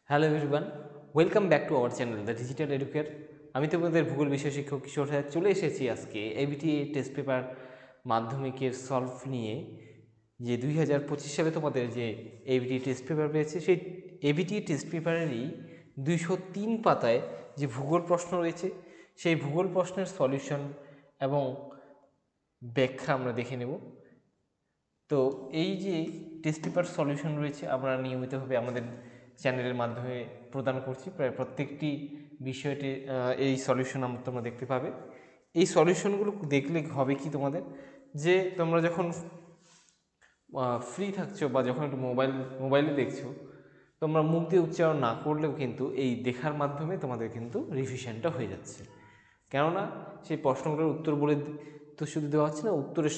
Hello everyone, welcome back to our channel the digital educate. আমি তোমাদের ভূগোল বিষয় শিক্ষক কিশোর হয়ে চলে এসেছি আজকে এবিটি টেস্ট পেপার মাধ্যমিকের সলভ নিয়ে। যে 2025 সালে তোমাদের যে এবিটি টেস্ট পেপার পেয়েছে, সেই এবিটি টেস্ট পেপারেরই 203 পাতায় যে ভূগোল প্রশ্ন রয়েছে, সেই ভূগোল প্রশ্নের সলিউশন এবং ব্যাখ্যা আমরা দেখে নেব। তো এই যে টেস্ট পেপার সলিউশন রয়েছে আমরা নিয়মিতভাবে আমাদের চ্যানেলের মাধ্যমে প্রদান করছি। প্রায় প্রত্যেকটি বিষয়টি এই সলিউশন তোমরা দেখতে পাবে। এই সলিউশনগুলো দেখলে হবে কি তোমাদের, যে তোমরা যখন ফ্রি থাকছো বা যখন একটু মোবাইলে দেখছো, তোমরা মুখ দিয়ে উচ্চারণ না করলেও কিন্তু এই দেখার মাধ্যমে তোমাদের কিন্তু রিভিশনটা হয়ে যাচ্ছে। কেননা সেই প্রশ্নগুলোর উত্তর বলে তো শুধু দেওয়া হচ্ছে না, উত্তরের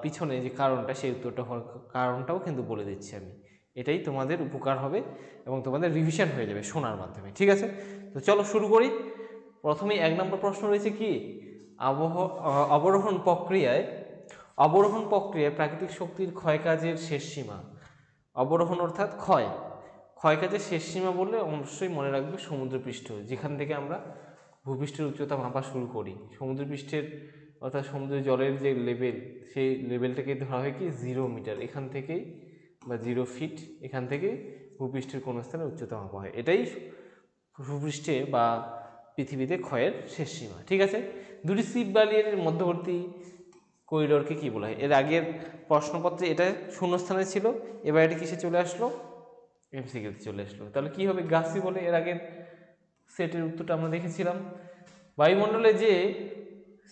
পিছনে যে কারণটা, সেই উত্তরটা হওয়ার কারণটাও কিন্তু বলে দিচ্ছি আমি। এটাই তোমাদের উপকার হবে এবং তোমাদের রিভিশন হয়ে যাবে শোনার মাধ্যমে। ঠিক আছে, তো চলো শুরু করি। প্রথমেই 1 নম্বর প্রশ্ন রয়েছে কি, অবরোহণ প্রক্রিয়ায় প্রাকৃতিক শক্তির ক্ষয়কাজের শেষ সীমা। অবরোহণ অর্থাৎ ক্ষয়কাজের শেষ সীমা বললে অবশ্যই মনে রাখবে সমুদ্রপৃষ্ঠ, যেখান থেকে আমরা ভূপৃষ্ঠের উচ্চতা মাপা শুরু করি। সমুদ্রপৃষ্ঠের অর্থাৎ সমুদ্রের জলের যে লেভেল, সেই লেভেলটাকে ধরা হয় কি 0 মিটার, এখান থেকেই বা 0 ফিট, এখান থেকেই ভূপৃষ্ঠের কোনো স্থানে উচ্চতা মাপা হয়। এটাই ভূপৃষ্ঠে বা পৃথিবীতে ক্ষয়ের শেষ সীমা। ঠিক আছে, দুটি সিপ বালিয়ার মধ্যবর্তী করিডোরকে কি বলা হয়? এর আগের প্রশ্নপত্রে এটা শূন্যস্থানে ছিল, এবার এটা কিসে চলে আসলো? এমসিকিউতে চলে আসলো। তাহলে কি হবে? গাসি বলে এর আগের সেটের উত্তরটা আমরা দেখেছিলাম। বায়ুমণ্ডলে যে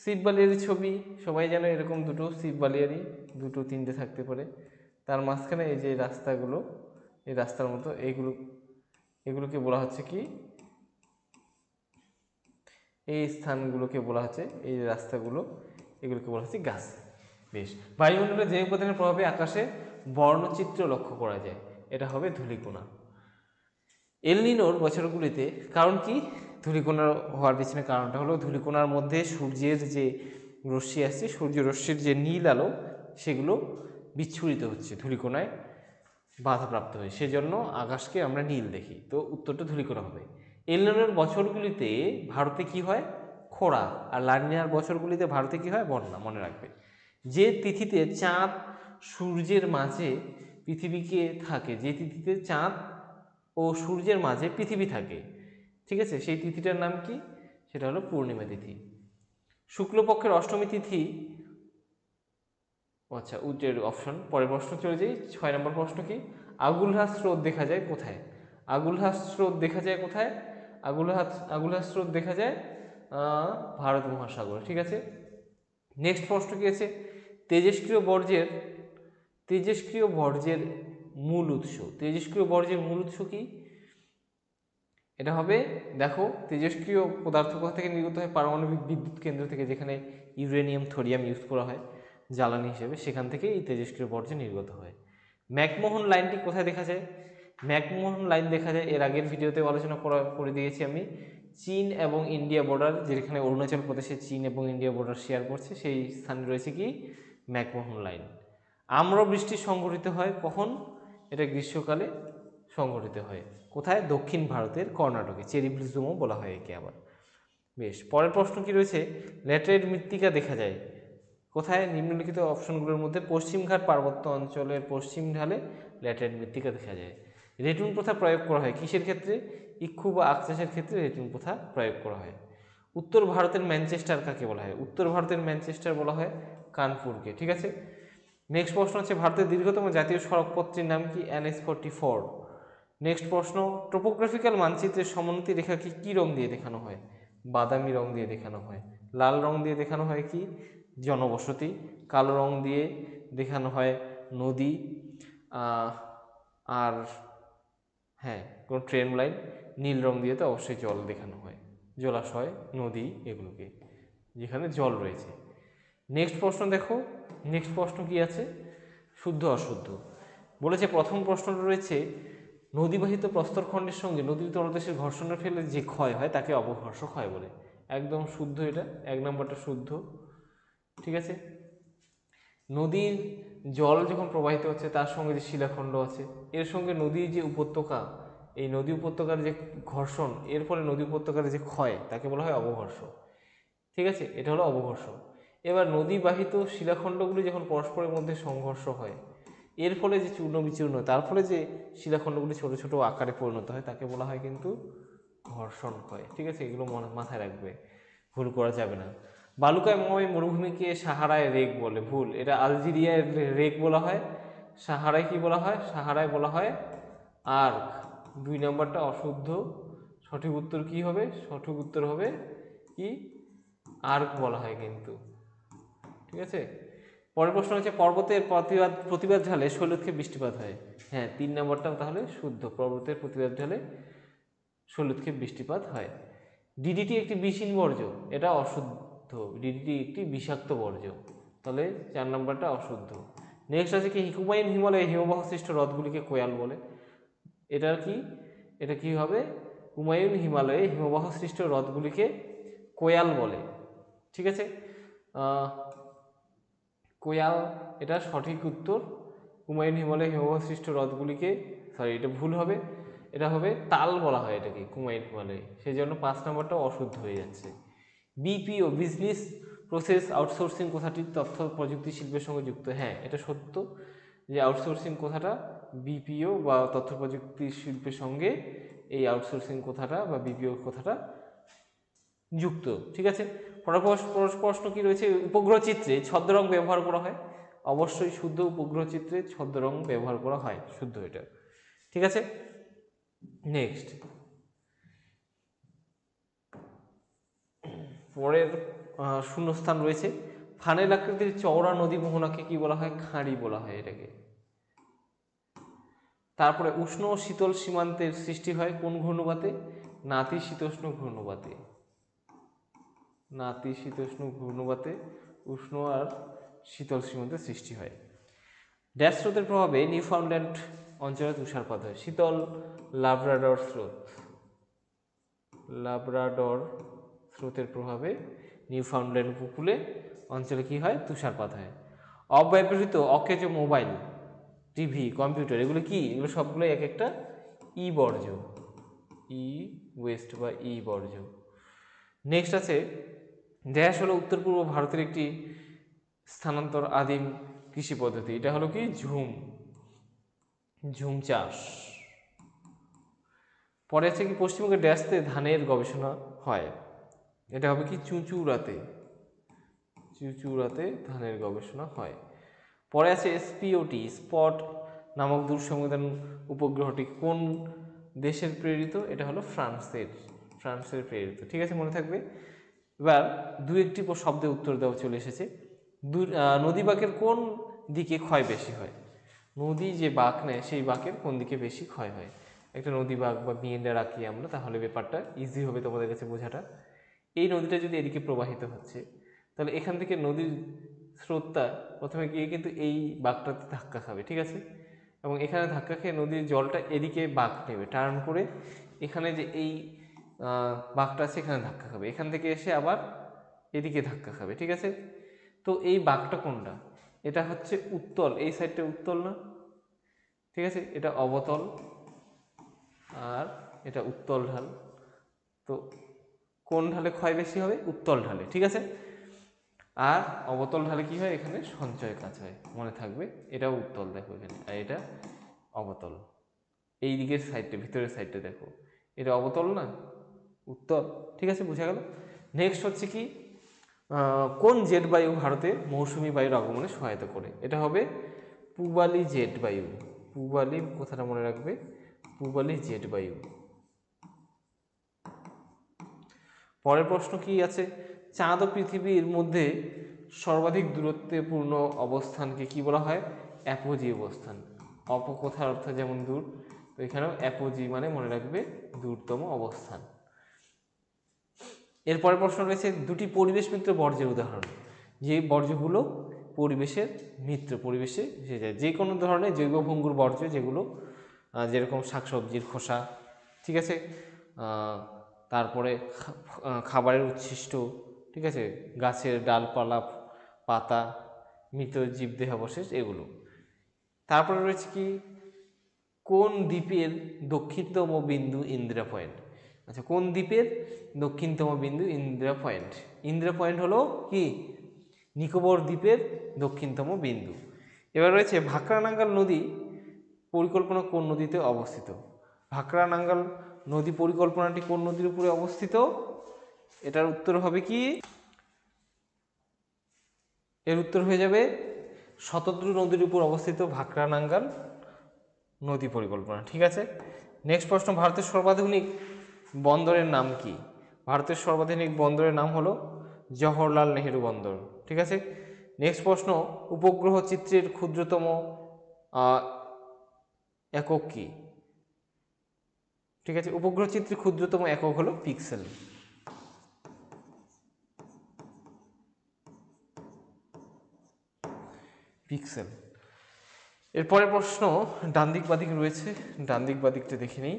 শিব বালিয়ারি ছবি সবাই জানে, এরকম দুটো শিব বালিয়ারি, দুটো তিনটে থাকতে পারে, তার মাঝখানে এই যে রাস্তাগুলো, এই রাস্তার মতো এগুলোকে বলা হচ্ছে কি, এই স্থানগুলোকে বলা হচ্ছে, এই রাস্তাগুলো, এগুলোকে বলা হচ্ছে গাছ। বেশ, বায়ুমণ্ডলে যে উপাদানের প্রভাবে আকাশে বর্ণচিত্র লক্ষ্য করা যায়, এটা হবে ধূলিকণা। এল নিনোর বছরগুলিতে কারণ কি ধূলিকণা হওয়ার পিছনে? কারণটা হলো ধূলিকণার মধ্যে সূর্যের যে রশ্মি আসছে, সূর্য রশ্মির যে নীল আলো, সেগুলো বিচ্ছুরিত হচ্ছে, ধূলিকণায় বাধাপ্রাপ্ত হয়, সেজন্য আকাশকে আমরা নীল দেখি। তো উত্তরটা ধূলিকণা হবে। এল নিনোর বছরগুলিতে ভারতে কি হয়? খরা। আর লা নিনার বছরগুলিতে ভারতে কি হয়? বন্যা। মনে রাখবে, যে তিথিতে চাঁদ সূর্যের মাঝে পৃথিবীকে থাকে, যে তিথিতে চাঁদ ও সূর্যের মাঝে পৃথিবী থাকে, ঠিক আছে, সেই তিথিটার নাম কি? সেটা হলো পূর্ণিমা তিথি। শুক্লপক্ষের অষ্টমী তিথি, আচ্ছা উজ্জের অপশন। পরের প্রশ্ন চলে যাই, 6 নম্বর প্রশ্ন কি, আগুলহাস স্রোত দেখা যায় কোথায়? আগুলহাস স্রোত দেখা যায় কোথায়? আগুলহাস স্রোত দেখা যায় ভারত মহাসাগর। ঠিক আছে, নেক্সট প্রশ্ন কি আছে, তেজস্ক্রিয় বর্জ্যের তেজস্ক্রিয় বর্জ্যের মূল উৎস। তেজস্ক্রিয় বর্জ্যের মূল উৎস কি? এটা হবে, দেখো, তেজস্ক্রিয় পদার্থ কোথা থেকে নির্গত হয়? পারমাণবিক বিদ্যুৎ কেন্দ্র থেকে, যেখানে ইউরেনিয়াম থোরিয়াম ইউজ করা হয় জ্বালানি হিসেবে, সেখান থেকে এই তেজস্ক্রিয় বর্জ্য নির্গত হয়। ম্যাকমোহন লাইনটি কোথায় দেখা যায়? ম্যাকমোহন লাইন দেখা যায়, এর আগের ভিডিওতে আলোচনা করে দিয়েছি আমি, চীন এবং ইন্ডিয়া বর্ডার, যেখানে অরুণাচল প্রদেশে চীন এবং ইন্ডিয়া বর্ডার শেয়ার করছে, সেই স্থানে রয়েছে কি? McMahon line. আম্রবৃষ্টি সংঘটিত হয় কখন? এটা গ্রীষ্মকালে সংঘটিত হয়। কোথায়? দক্ষিণ ভারতের কর্ণাটকে, চেরি ব্লিজমও বলা হয় একে আবার। বেশ, পরের প্রশ্ন কি রয়েছে, ল্যাটেরাইট মৃত্তিকা দেখা যায় কোথায়? নিম্নলিখিত অপশনগুলোর মধ্যে পশ্চিমঘাট পার্বত্য অঞ্চলের পশ্চিম ঢালে ল্যাটেরাইট মৃত্তিকা দেখা যায়। রেটুন প্রথা প্রয়োগ করা হয় কিসের ক্ষেত্রে? ইক্ষু বা আখ চাষের ক্ষেত্রে রেটুন প্রথা প্রয়োগ করা হয়। উত্তর ভারতের ম্যানচেস্টার কাকে বলা হয়? উত্তর ভারতের ম্যানচেস্টার বলা হয় কানপুরকে। ঠিক আছে, নেক্সট প্রশ্ন হচ্ছে, ভারতের দীর্ঘতম জাতীয় সড়কপথটির নাম কি? NH-44। নেক্সট প্রশ্ন, টোপোগ্রাফিক্যাল মানচিত্রের সমোন্নতি রেখাকে কি রং দিয়ে দেখানো হয়? বাদামি রং দিয়ে দেখানো হয়। লাল রং দিয়ে দেখানো হয় কি? জনবসতি। কালো রং দিয়ে দেখানো হয় নদী, আর হ্যাঁ কোনো ট্রেন লাইন। নীল রং দিয়ে তো অবশ্যই জল দেখানো হয়, জলাশয়, নদী, এগুলোকে, যেখানে জল রয়েছে। নেক্সট প্রশ্ন দেখো, নেক্সট প্রশ্ন কি আছে? শুদ্ধ অশুদ্ধ বলেছে। প্রথম প্রশ্নটা রয়েছে, নদীবাহিত প্রস্তরখণ্ডের সঙ্গে নদীর তলদেশের ঘর্ষণের ফলে যে ক্ষয় হয় তাকে অবঘর্ষ ক্ষয় বলে। একদম শুদ্ধ, এটা 1 নম্বরটা শুদ্ধ। ঠিক আছে, নদীর জল যখন প্রবাহিত হচ্ছে, তার সঙ্গে যে শিলাখণ্ড আছে, এর সঙ্গে নদীর যে উপত্যকা, এই নদী উপত্যকার যে ঘর্ষণ, এর ফলে নদী উপত্যকার যে ক্ষয়, তাকে বলা হয় অবঘর্ষ। ঠিক আছে, এটা হলো অবঘর্ষ। এবার নদীবাহিত শিলাখণ্ডগুলি যখন পরস্পরের মধ্যে সংঘর্ষ হয়, এর ফলে যে চূর্ণ বিচূর্ণ, তার ফলে যে শিলাখণ্ডগুলি ছোট ছোট আকারে পরিণত হয়, তাকে বলা হয় কিন্তু ঘর্ষণ ক্ষয়। ঠিক আছে, এগুলো মাথায় রাখবে, ভুল করা যাবে না। বালুকাময় মরুভূমিকে সাহারায় রেক বলে, ভুল। এটা আলজেরিয়ায় রেক বলা হয়। সাহারায় কি বলা হয়? সাহারায় বলা হয় আর্ক। 2 নম্বরটা অশুদ্ধ। সঠিক উত্তর কি হবে? সঠিক উত্তর হবে কি? আর্ক বলা হয় কিন্তু। ঠিক আছে, পরের প্রশ্ন হচ্ছে পর্বতের প্রতিবাদ ঢালে শৈলক্ষে বৃষ্টিপাত হয়। হ্যাঁ, 3 নম্বরটাও তাহলে শুদ্ধ। পর্বতের প্রতিবাদ ঢালে শৈলক্ষে বৃষ্টিপাত হয়। ডিডিটি একটি বিষহীন বর্জ্য, এটা অশুদ্ধ। ডিডিটি একটি বিষাক্ত বর্জ্য, তাহলে 4 নম্বরটা অশুদ্ধ। নেক্সট আছে কি? হুমায়ুন হিমালয়ে হিমবাহ সৃষ্ট হ্রদগুলিকে কোয়াল বলে। এটার কি? এটা কি হবে? হুমায়ুন হিমালয়ে হিমবাহ সৃষ্ট হ্রদগুলিকে কোয়াল বলে। ঠিক আছে, কোয়াল এটা সঠিক উত্তর। হুমায়ুন হিমালয়ে হিমবাহ সৃষ্ট হ্রদগুলিকে, সরি এটা ভুল হবে, এটা হবে তাল বলা হয় এটাকে, হুমায়ুন হিমালয়ে, সেই জন্য 5 নম্বরটা অশুদ্ধ হয়ে যাচ্ছে। বিপিও বিজনেস প্রসেস আউটসোর্সিং কথাটি তথ্য প্রযুক্তি শিল্পের সঙ্গে যুক্ত। হ্যাঁ, এটা সত্য যে আউটসোর্সিং কথাটা বিপিও বা তথ্য প্রযুক্তি শিল্পের সঙ্গে এই আউটসোর্সিং কথাটা বা বিপিও কথাটা যুক্ত। ঠিক আছে, প্রশ্ন কি রয়েছে? উপগ্রহ চিত্রে ছদ্মরং ব্যবহার করা হয়। অবশ্যই শুদ্ধ, উপগ্রহ চিত্রে ছদ্মরং ব্যবহার করা হয়, শুদ্ধ এটা। ঠিক আছে, নেক্সট পরের শূন্যস্থান রয়েছে। ফানেল আকৃতির চওড়া নদী মোহনাকে কি বলা হয়? খাঁড়ি বলা হয় এটাকে। তারপরে উষ্ণ ও শীতল সীমান্তের সৃষ্টি হয় কোন ঘূর্ণবাতে? নাতিশীতোষ্ণ ঘূর্ণবাতে। নাতিশীতোষ্ণ ঘূর্ণবাতে উষ্ণ আর শীতল সীমান্তের সৃষ্টি হয়। ড্যাশ স্রোতের প্রভাবে নিউফাউন্ডল্যান্ড অঞ্চলে তুষারপাত হয়। শীতল লাব্রাডর স্রোত। লাব্রাডর স্রোতের প্রভাবে নিউফাউন্ডল্যান্ড উপকূলে অঞ্চলে কি হয়? তুষারপাত হয়। অব্যবহৃত অকেজ মোবাইল, টিভি, কম্পিউটার, এগুলো কি? এগুলো সবগুলো এক একটা ই বর্জ্য, ই ওয়েস্ট বা ই বর্জ্য। নেক্সট আছে ড্যাশ হলো উত্তর পূর্ব ভারতের একটি স্থানান্তর আদিম কৃষি পদ্ধতি। এটা হলো কি? ঝুম চাষ। পরে আছে কি? পশ্চিমবঙ্গের ড্যাশতে ধানের গবেষণা হয়। এটা হবে কি? চুঁচুড়াতে। চুঁচুড়াতে ধানের গবেষণা হয়। পরে আছে এসপিওটি, স্পট নামক দূরসংবেদন উপগ্রহটি কোন দেশের প্রেরিত? এটা হলো ফ্রান্সের প্রেরিত। ঠিক আছে, মনে থাকবে। এবার দু একটি শব্দে উত্তর দেওয়া চলে এসেছে। নদী বাঁকের কোন দিকে ক্ষয় বেশি হয়? নদী যে বাঁক নেয় সেই বাঁকের কোন দিকে বেশি ক্ষয় হয়? একটা নদী বাঁক বা মেয়েরা রাখি আমরা, তাহলে ব্যাপারটা ইজি হবে তোমাদের কাছে বোঝাটা। এই নদীটা যদি এদিকে প্রবাহিত হচ্ছে, তাহলে এখান থেকে নদীর স্রোতটা প্রথমে গিয়ে কিন্তু এই বাঁকটাতে ধাক্কা খাবে। ঠিক আছে, এবং এখানে ধাক্কা খেয়ে নদীর জলটা এদিকে বাঁক নেবে, টার্ন করে এখানে যে এই বাঁকটা আছে এখানে ধাক্কা খাবে, এখান থেকে এসে আবার এদিকে ধাক্কা খাবে। ঠিক আছে, তো এই বাঁকটা কোনটা? এটা হচ্ছে উত্তল, এই সাইডটা উত্তল না? ঠিক আছে, এটা অবতল আর এটা উত্তল ঢাল। তো কোন ঢালে ক্ষয় বেশি হবে? উত্তল ঢালে। ঠিক আছে, আর অবতল ঢালে কি হয়? এখানে সঞ্চয় কাজ হয়, মনে থাকবে। এটাও উত্তল, দেখো এখানে, আর এটা অবতল। এই দিকের সাইডটা, ভিতরের সাইডটা দেখো, এটা অবতল না, উত্তল। ঠিক আছে, বোঝা গেল। নেক্সট হচ্ছে কি? কোন জেট বায়ু ভারতে মৌসুমী বায়ুর আগমনে সহায়তা করে? এটা হবে পূবালি জেট বায়ু। পূবালি কথাটা মনে রাখবে, পূবালি জেট বায়ু। পরের প্রশ্ন কি আছে? চাঁদ ও পৃথিবীর মধ্যে সর্বাধিক দূরত্বপূর্ণ অবস্থানকে কি বলা হয়? অ্যাপোজি অবস্থান। অপকথার অর্থ যেমন দূর, তো এখানেও অ্যাপোজি মানে মনে রাখবে দূরতম অবস্থান। এরপরে প্রশ্ন রয়েছে দুটি পরিবেশ মিত্র বর্জ্যের উদাহরণ। যে বর্জ্যগুলো পরিবেশের মিত্র, পরিবেশে মিশে যায়, যে কোনো ধরনের জৈব ভঙ্গুর বর্জ্য, যেগুলো যেরকম শাকসবজির খোসা, ঠিক আছে, তারপরে খাবারের উচ্ছিষ্ট, ঠিক আছে, গাছের ডালপালা, পাতা, মৃত জীবদেহাবশেষ, এগুলো। তারপরে রয়েছে কি? কোন দ্বীপের দক্ষিণতম বিন্দু ইন্দিরা পয়েন্ট? আচ্ছা, কোন দ্বীপের দক্ষিণতম বিন্দু ইন্দিরা পয়েন্ট? ইন্দিরা পয়েন্ট হলো কি নিকোবর দ্বীপের দক্ষিণতম বিন্দু। এবার রয়েছে ভাকরানাঙ্গাল নদী পরিকল্পনা কোন নদীতে অবস্থিত? ভাকরানাঙ্গাল নদী পরিকল্পনাটি কোন নদীর উপরে অবস্থিত? এটার উত্তর হবে কি, এর উত্তর হয়ে যাবে শতদ্রু নদীর উপর অবস্থিত ভাকরানাঙ্গাল নদী পরিকল্পনা। ঠিক আছে, নেক্সট প্রশ্ন, ভারতের সর্বাধুনিক বন্দরের নাম কি? ভারতের সর্বাধুনিক বন্দরের নাম হলো জওহরলাল নেহেরু বন্দর। ঠিক আছে, নেক্সট প্রশ্ন, উপগ্রহ চিত্রের ক্ষুদ্রতম একক কি? ঠিক আছে, উপগ্রহ চিত্রের ক্ষুদ্রতম একক হলো পিক্সেল। পিক্সেল। এরপরে প্রশ্ন, ডান দিক বাদিক রয়েছে, ডান দিক বাদিকটা দেখে নিই।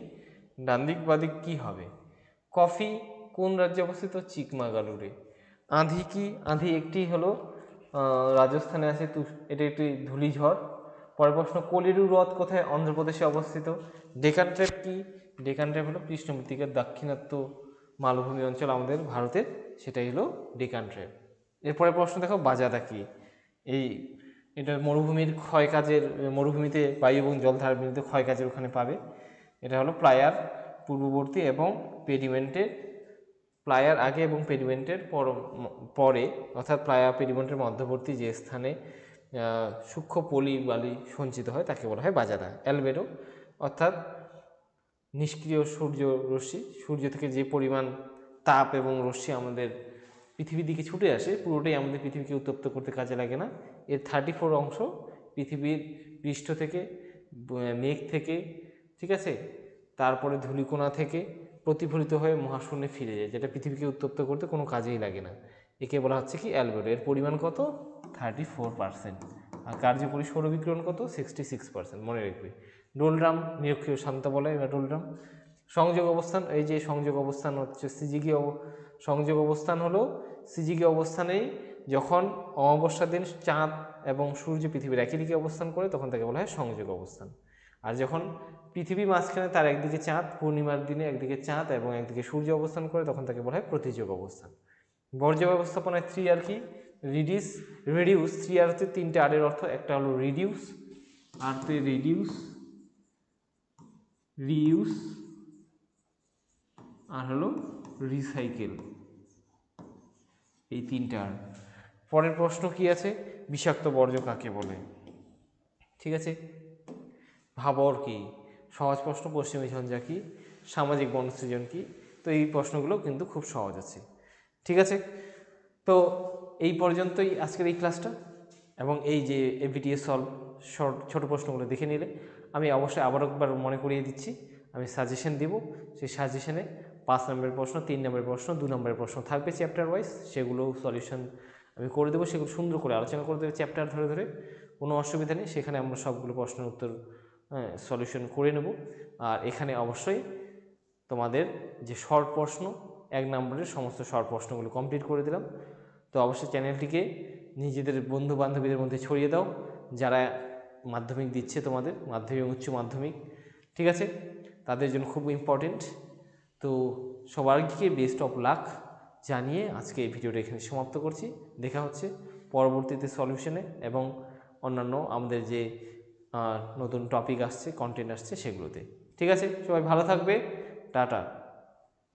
ডান দিক বাদিক কি হবে? কফি কোন রাজ্যে অবস্থিত? চিকমাগালুরে। আঁধি কি? আঁধি একটি হলো রাজস্থানে আছে, এটা একটি ধূলিঝড়। পরের প্রশ্ন, কোলিরু হ্রদ কোথায়? অন্ধ্রপ্রদেশে অবস্থিত। ডেকান ট্র্যাপ কি? ডেকান ট্র্যাপ হলো কৃষ্ণ মৃত্তিকার দাক্ষিণাত্য মালভূমি অঞ্চল আমাদের ভারতের, সেটাই হলো ডেকান ট্র্যাপ। এরপরে প্রশ্ন দেখো, বাজাদা কি? এটা মরুভূমির ক্ষয় কাজের, মরুভূমিতে বায়ু এবং জল ধারার বিরুদ্ধে ক্ষয় কাজের ওখানে পাবে। এটা হলো প্লায়ার পূর্ববর্তী এবং পেডিমেন্টের, প্লায়ার আগে এবং পেডিমেন্টের পরে, অর্থাৎ প্লায়ার পেডিমেন্টের মধ্যবর্তী যে স্থানে সূক্ষ্ম পলি বালি সঞ্চিত হয় তাকে বলা হয় বাজাদা। অ্যালবেডো অর্থাৎ নিষ্ক্রিয় সূর্য রশ্মি, সূর্য থেকে যে পরিমাণ তাপ এবং রশ্মি আমাদের পৃথিবীর দিকে ছুটে আসে, পুরোটাই আমাদের পৃথিবীকে উত্তপ্ত করতে কাজে লাগে না। এর 34 অংশ পৃথিবীর পৃষ্ঠ থেকে, মেঘ থেকে, ঠিক আছে, তারপরে ধূলিকণা থেকে প্রতিফলিত হয়ে মহাশূন্যে ফিরে যায়, যেটা পৃথিবীকে উত্তপ্ত করতে কোনো কাজেই লাগে না। একে বলা হচ্ছে কি অ্যালবেডো। এর পরিমাণ কত? 34%। আর কার্যকরী সৌরবিকিরণ কত? 66%। মনে রাখবে। ডোলড্রাম নিরক্ষীয় শান্ত বলয় বা ডোলড্রাম। সংযোগ অবস্থান, এই যে সংযোগ অবস্থান হচ্ছে সিজিগি সংযোগ অবস্থান হলো সিজিগি অবস্থানেই যখন অমাবস্যার দিন চাঁদ এবং সূর্য পৃথিবীর একই দিকে অবস্থান করে তখন তাকে বলা হয় সংযোগ অবস্থান। আর যখন পৃথিবী মাঝখানে তার একদিকে চাঁদ, পূর্ণিমার দিনে একদিকে চাঁদ এবং একদিকে সূর্য অবস্থান করে তখন তাকে বলা হয় প্রতিযোগ অবস্থান। বর্জ্য ব্যবস্থাপনায় 3R কি? রিডিউস। 3R হচ্ছে 3টে আরের অর্থ, একটা হলো রিডিউস, আরতে রিডিউস, রিইউজ, আর হলো রিসাইকেল, এই 3টার। পরের প্রশ্ন কি আছে? বিষাক্ত বর্জ্য কাকে বলে? ঠিক আছে, ভাবর কি? সহজ প্রশ্ন। পশ্চিমী ঝঞ্ঝা কি? সামাজিক বনসৃজন কি? তো এই প্রশ্নগুলো কিন্তু খুব সহজ আছে। ঠিক আছে, তো এই পর্যন্তই আজকের এই ক্লাসটা, এবং এই যে এবিটিএস সলভ ছোটো প্রশ্নগুলো দেখে নিলে আমি অবশ্যই আবার একবার মনে করিয়ে দিচ্ছি, আমি সাজেশন দেব। সেই সাজেশনে 5 নম্বরের প্রশ্ন, 3 নম্বরের প্রশ্ন, 2 নম্বরের প্রশ্ন থাকবে চ্যাপ্টার ওয়াইজ, সেগুলো সলিউশন আমি করে দেবো, সেগুলো সুন্দর করে আলোচনা করে দেবো চ্যাপ্টার ধরে ধরে, কোনো অসুবিধা নেই। সেখানে আমরা সবগুলো প্রশ্নের উত্তর সলিউশন করে নেব। আর এখানে অবশ্যই তোমাদের যে শর্ট প্রশ্ন, 1 নম্বরের সমস্ত শর্ট প্রশ্নগুলো কমপ্লিট করে দিলাম। তো অবশ্যই চ্যানেলটিকে নিজেদের বন্ধু বান্ধবীদের মধ্যে ছড়িয়ে দাও যারা মাধ্যমিক দিচ্ছে, তোমাদের মাধ্যমিক উচ্চ মাধ্যমিক, ঠিক আছে, তাদের জন্য খুব ইম্পর্টেন্ট। তো সবাইকে বেস্ট অফ লাক জানিয়ে আজকে এই ভিডিওটা এখানে সমাপ্ত করছি। দেখা হচ্ছে পরবর্তীতে সলিউশনে এবং অন্যান্য আমাদের যে নতুন টপিক আসছে, কন্টেন্ট আসছে সেগুলোতে। ঠিক আছে, সবাই ভালো থাকবে, টাটা।